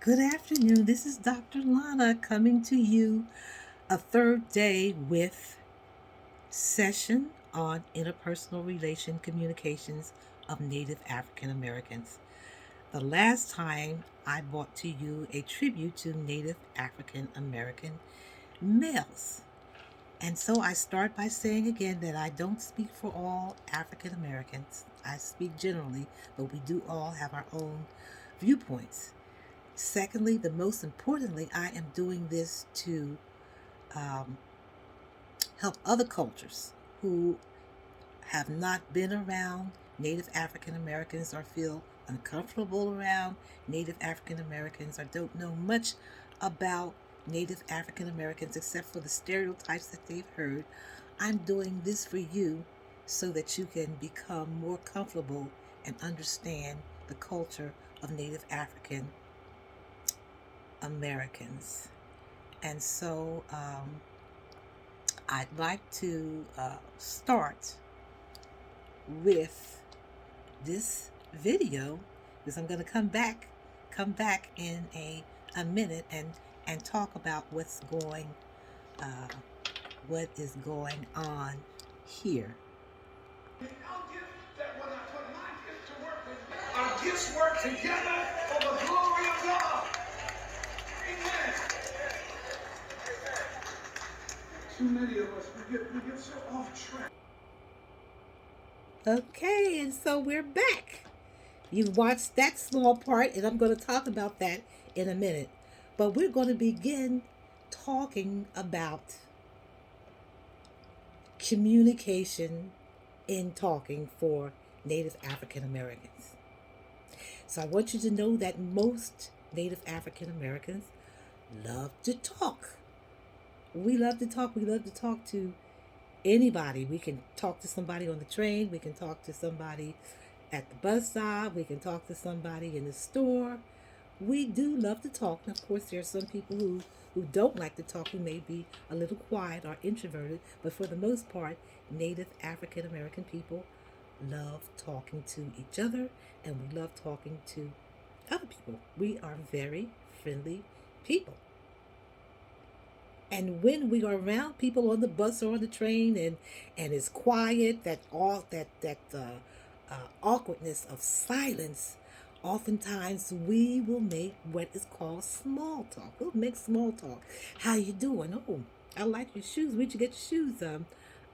Good afternoon. This is Dr. Lana coming to you a third day with session on interpersonal relation communications of Native African Americans. The last time I brought to you a tribute to Native African American males. And so I start by saying again that I don't speak for all African Americans. I speak generally, but we do all have our own viewpoints. Secondly, the most importantly, I am doing this to um, help other cultures who have not been around Native African Americans or feel uncomfortable around Native African Americans or don't know much about Native African Americans except for the stereotypes that they've heard. I'm doing this for you so that you can become more comfortable and understand the culture of Native African Americans. And so I'd like to start with this video because I'm going to come back in a minute and talk about uh, what is going on here. Our gifts work together for the glory of God. Amen. Too many of us, we get so off track. Okay, and so we're back. You've watched that small part, and I'm going to talk about that in a minute. But we're going to begin talking about communication in talking for Native African Americans. So I want you to know that most Native African Americans love to talk. We love to talk. We love to talk to anybody. We can talk to somebody on the train. We can talk to somebody at the bus stop. We can talk to somebody in the store. We do love to talk. And of course, there are some people who don't like to talk, who may be a little quiet or introverted. But for the most part, Native African American people love talking to each other and we love talking to other people. We are very friendly people. And when we are around people on the bus or on the train and it's quiet, that all awkwardness of silence, oftentimes we will make what is called small talk. We'll make small talk. How you doing? Oh, I like your shoes. Where'd you get your shoes?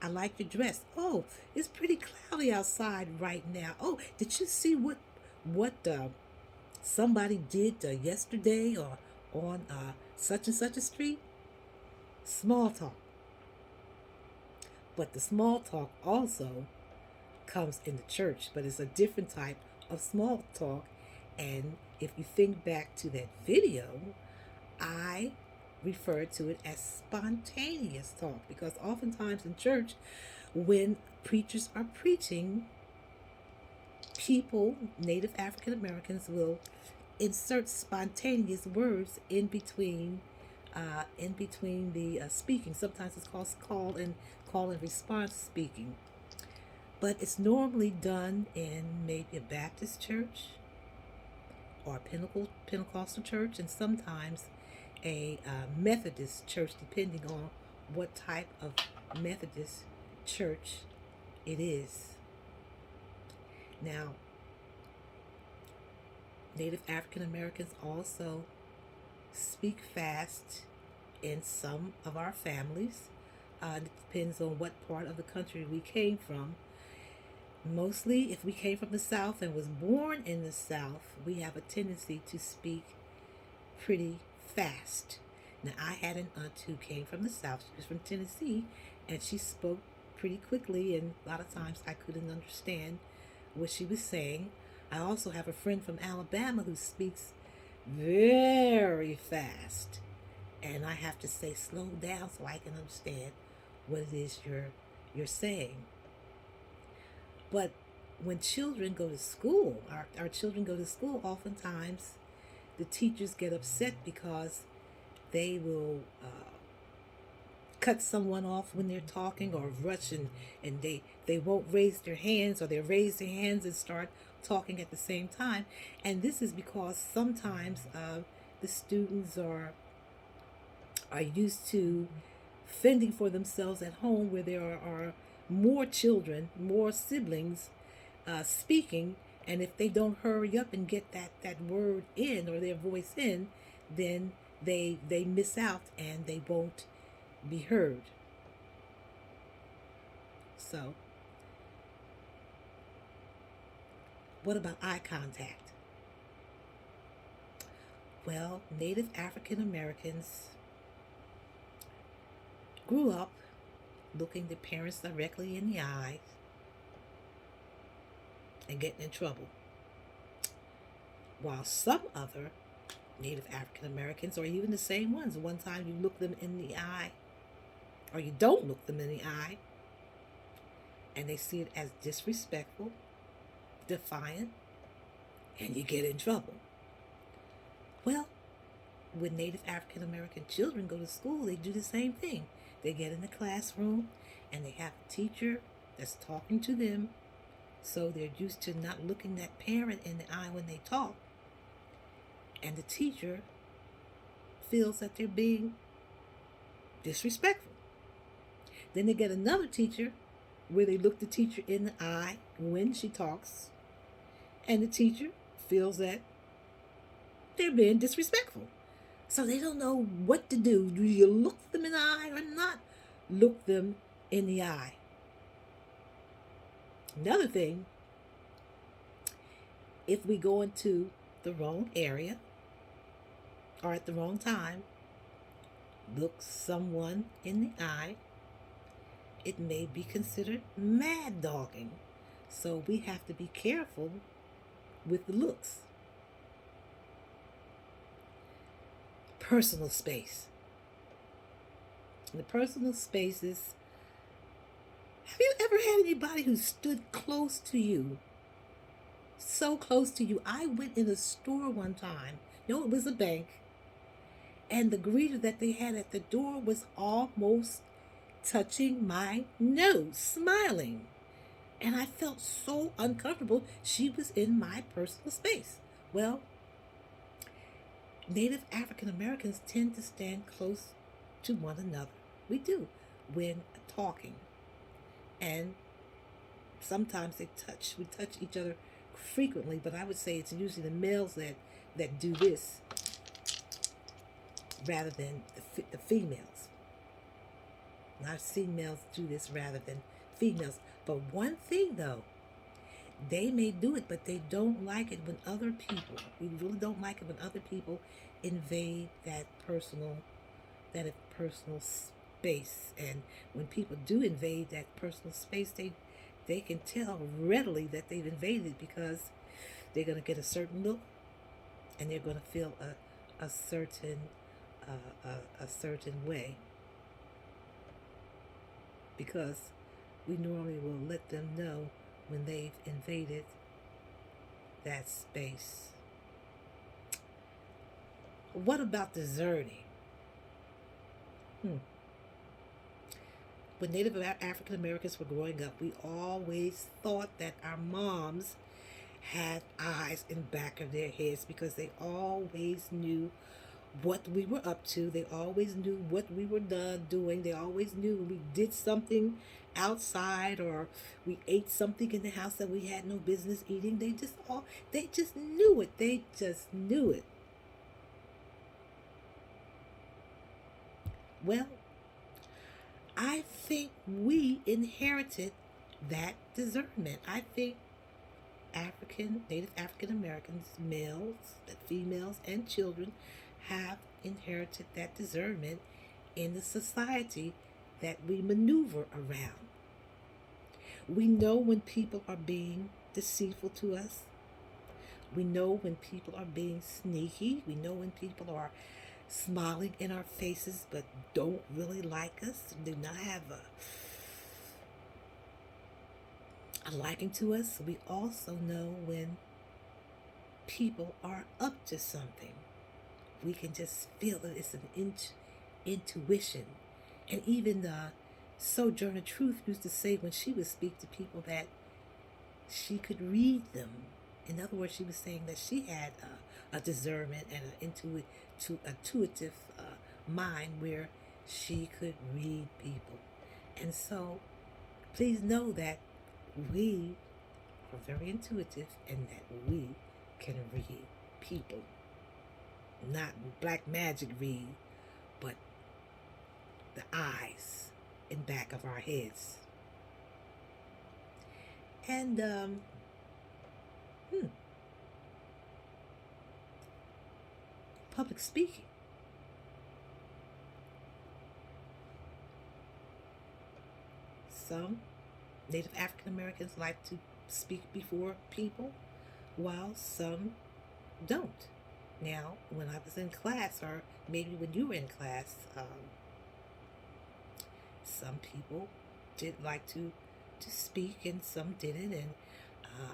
I like your dress. Oh, it's pretty cloudy outside right now. Oh, did you see what somebody did yesterday or on such and such a street? Small talk. But the small talk also comes in the church, but it's a different type of small talk. And if you think back to that video, I refer to it as spontaneous talk because oftentimes in church, when preachers are preaching, people, Native African Americans, will insert spontaneous words in between the speaking. Sometimes it's called call and response speaking, but it's normally done in maybe a Baptist church or a Pentecostal church, and sometimes a Methodist church, depending on what type of Methodist church it is. Now, Native African Americans also speak fast in some of our families. It depends on what part of the country we came from. Mostly, if we came from the South and was born in the South, we have a tendency to speak pretty fast. Now, I had an aunt who came from the South. She was from Tennessee, and she spoke pretty quickly, and a lot of times I couldn't understand what she was saying. I also have a friend from Alabama who speaks very fast, and I have to say slow down so I can understand what it is you're saying. But when children go to school, our children go to school, oftentimes the teachers get upset because they will cut someone off when they're talking or rush and they won't raise their hands, or they raise their hands and start talking at the same time. And this is because sometimes the students are used to fending for themselves at home, where there are more children, more siblings speaking, and if they don't hurry up and get that word in or their voice in, then they miss out and they won't be heard. So, what about eye contact? Well, Native African Americans grew up looking their parents directly in the eyes and getting in trouble. While some other Native African Americans, or even the same ones, one time you look them in the eye, or you don't look them in the eye, and they see it as disrespectful, defiant, and you get in trouble. Well, when Native African American children go to school, they do the same thing. They get in the classroom and they have a teacher that's talking to them. So they're used to not looking that parent in the eye when they talk. And the teacher feels that they're being disrespectful. Then they get another teacher where they look the teacher in the eye when she talks. And the teacher feels that they're being disrespectful. So they don't know what to do. Do you look them in the eye or not look them in the eye? Another thing, if we go into the wrong area or at the wrong time, look someone in the eye, it may be considered mad dogging. So we have to be careful with the looks. Personal space. The personal spaces. Have you ever had anybody who stood close to you? So close to you. I went in a store one time. It was a bank. And the greeter that they had at the door was almost touching my nose, smiling. And I felt so uncomfortable. She was in my personal space. Well, Native African Americans tend to stand close to one another. We do when talking. And sometimes we touch each other frequently, but I would say it's usually the males that do this rather than the females. And I've seen males do this rather than females. But one thing though, they may do it, but they don't like it when other people, we really don't like it when other people invade that personal space. And when people do invade that personal space, they can tell readily that they've invaded, because they're going to get a certain look and they're going to feel a certain way, because we normally will let them know when they've invaded that space. What about deserting? When Native African Americans were growing up, we always thought that our moms had eyes in the back of their heads, because they always knew what we were up to. They always knew what we were doing. They always knew when we did something outside or we ate something in the house that we had no business eating. They just knew it. They just knew it. Well, I think we inherited that discernment. I think Native African Americans, males, females, and children have inherited that discernment in the society that we maneuver around. We know when people are being deceitful to us. We know when people are being sneaky. We know when people are smiling in our faces but don't really like us, do not have a liking to us. We also know when people are up to something. We can just feel that it's an intuition. And even the Sojourner Truth used to say when she would speak to people that she could read them. In other words, she was saying that she had a discernment and an intuitive mind where she could read people. And so please know that we are very intuitive and that we can read people. Not black magic read, but the eyes in back of our heads. And public speaking. Some Native African Americans like to speak before people, while some don't. Now, when I was in class, or maybe when you were in class, some people did like to speak and some didn't. And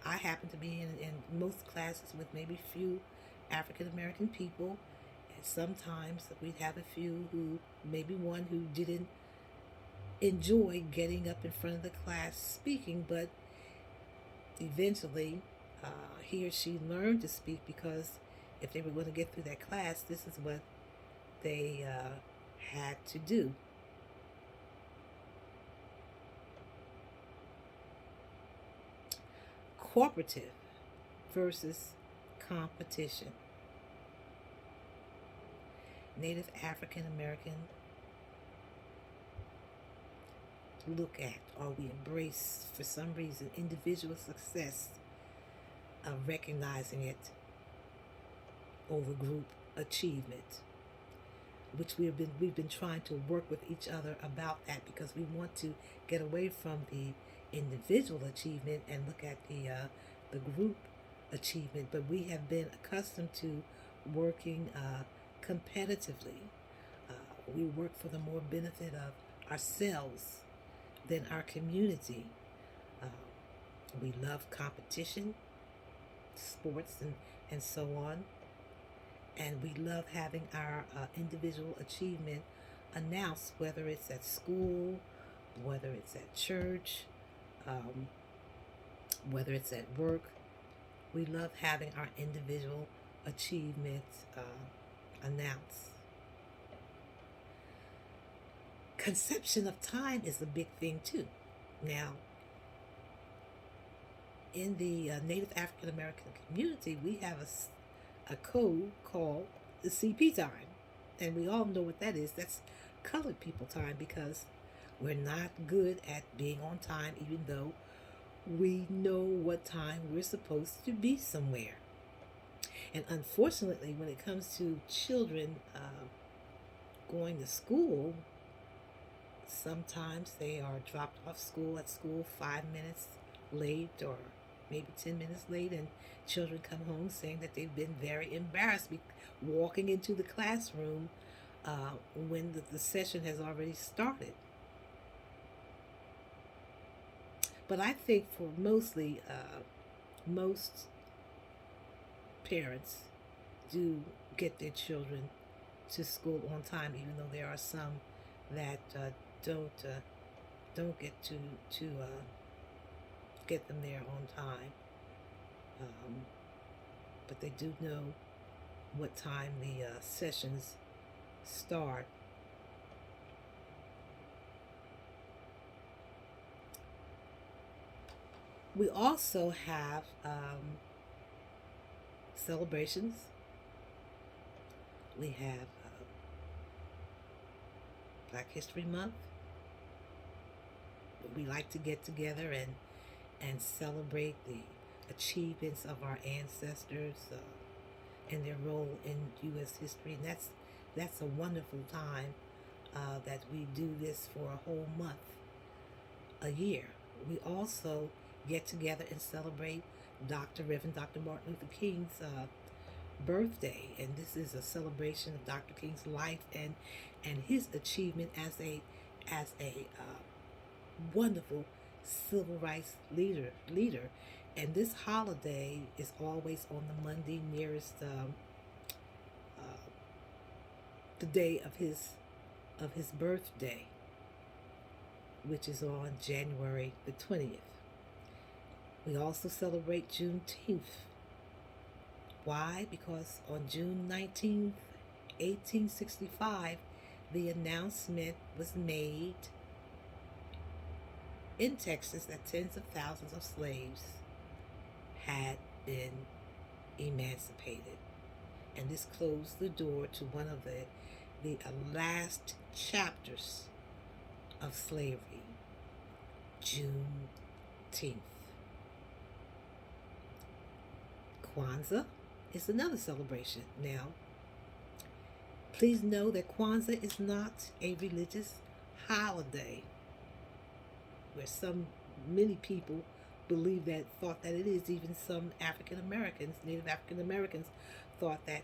I happened to be in most classes with maybe few African American people. And sometimes we'd have a few who, maybe one who didn't enjoy getting up in front of the class speaking, but eventually he or she learned to speak because if they were going to get through that class, this is what they had to do. Cooperative versus competition. Native African American look at, or we embrace for some reason, individual success of recognizing it over group achievement, which we've been trying to work with each other about that, because we want to get away from the individual achievement and look at the group achievement. But we have been accustomed to working competitively. We work for the more benefit of ourselves than our community. Uh, we love competition, sports, and so on. And we love having our individual achievement announced, whether it's at school, whether it's at church, whether it's at work. We love having our individual achievements announced. Conception of time is a big thing too. Now, in the Native African American community, we have a code called the CP time. And we all know what that is. That's colored people time, because we're not good at being on time, even though we know what time we're supposed to be somewhere. And unfortunately, when it comes to children going to school, sometimes they are dropped off at school 5 minutes late, or maybe 10 minutes late, and children come home saying that they've been very embarrassed walking into the classroom when the session has already started. But I think for most parents do get their children to school on time, even though there are some that don't get to get them there on time. But they do know what time the sessions start. We also have celebrations. We have Black History Month. We like to get together and celebrate the achievements of our ancestors and their role in U.S. history. And that's a wonderful time that we do this for a whole month, a year. We also get together and celebrate Reverend Dr. Martin Luther King's birthday, and this is a celebration of Dr. King's life and his achievement as a wonderful civil rights leader. And this holiday is always on the Monday nearest the day of his birthday, which is on January the 20th. We also celebrate Juneteenth Why? Because on June 19th, 1865, the announcement was made in Texas that tens of thousands of slaves had been emancipated. And this closed the door to one of the last chapters of slavery, Juneteenth. Kwanzaa is another celebration. Now, please know that Kwanzaa is not a religious holiday, where many people thought that it is. Even some African Americans, Native African Americans, thought that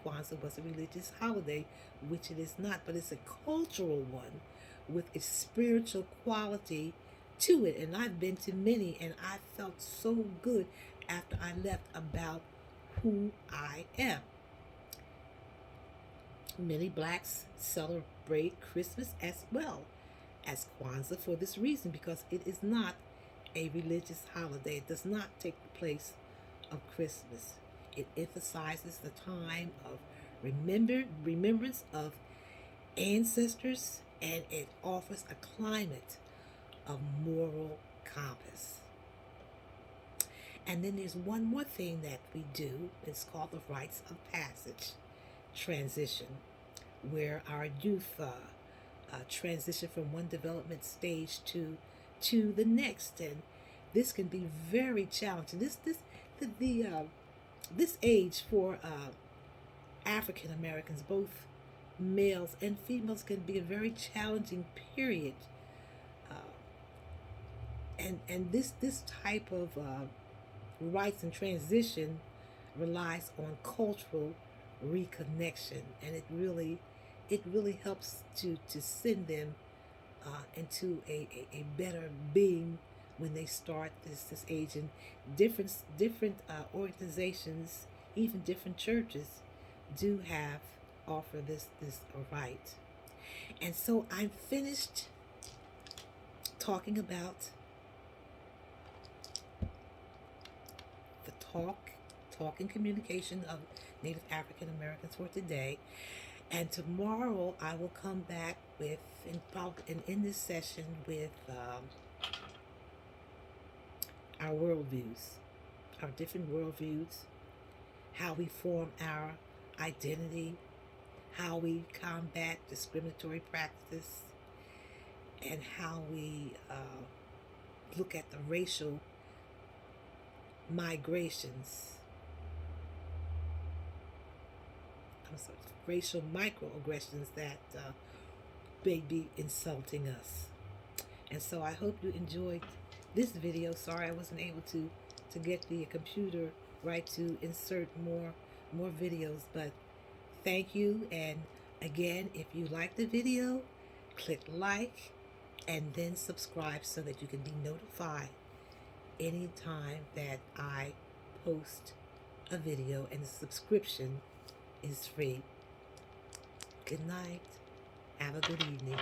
Kwanzaa was a religious holiday, which it is not, but it's a cultural one with a spiritual quality to it. And I've been to many, and I felt so good after I left about who I am. Many blacks celebrate Christmas as well as Kwanzaa for this reason, because it is not a religious holiday. It does not take the place of Christmas. It emphasizes the time of remembrance of ancestors, and it offers a climate of moral compass. And then there's one more thing that we do. It's called the rites of passage transition, where our youth transition from one development stage to the next, and this can be very challenging. This age for African Americans, both males and females, can be a very challenging period. And this type of rites and transition relies on cultural reconnection, and it really helps to send them into a better being when they start this age. And different organizations, even different churches, do offer this right. And so I'm finished talking about the talk and communication of Native African Americans for today. And tomorrow I will come back with, in this session, with our worldviews, our different worldviews, how we form our identity, how we combat discriminatory practice, and how we look at the racial migrations, racial microaggressions that may be insulting us. And so I hope you enjoyed this video. Sorry I wasn't able to get the computer right to insert more videos, but thank you. And again, if you like the video, click like and then subscribe so that you can be notified anytime that I post a video, and the subscription is free. Good night. Have a good evening.